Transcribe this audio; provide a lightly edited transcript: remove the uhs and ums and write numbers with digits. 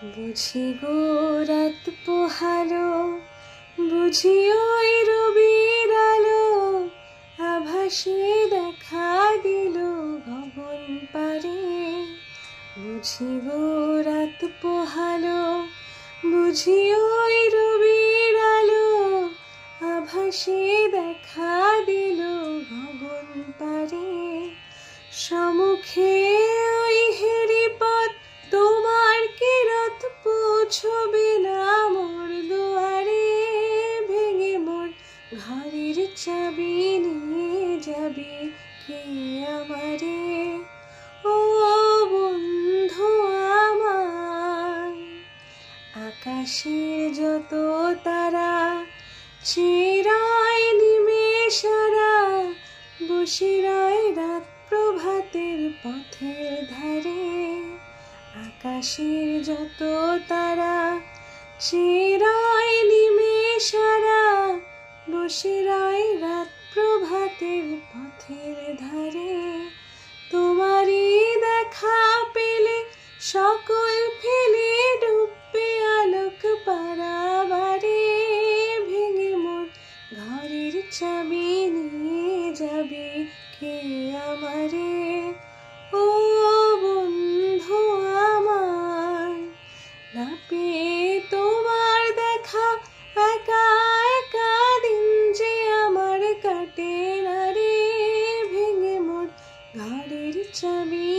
বুঝি গো রাত পোহালো, বুঝি ওই রবির আলো, আভাসে দেখা দিল গগন পারে। বুঝি গো রাত পোহালো, বুঝি ওই রবির আলো, আভাসে দেখা দিল গগন পারে। সমুখে ওই হেরি পথ, তোমার কি রথ পৌঁছবে না মোর দুয়ারে? ভেঙে মোর ঘরের চাবি নিয়ে যাবে কে আমারে? ও বন্ধু আমার, আকাশের যত তারা চিরায় নিমেষারা, বসে রয় রাত প্রভাতের পথের ধারে। আকাশের যত তারা চিরায় নিমেষারা, বসে রয় রাত প্রভাতের পথের ধারে। তোমারই দেখা পেলে সকল ফেলে ডুববে আলোক পারাবারে। ভেঙে মোর ঘরের চাবি নিয়ে যাবে কে আমারে? ও বন্ধু আমার, না পেয়ে তোমার দেখা একা একা দিন যে আমার কাটে না রে। ভেঙে মোর ঘরের চাবি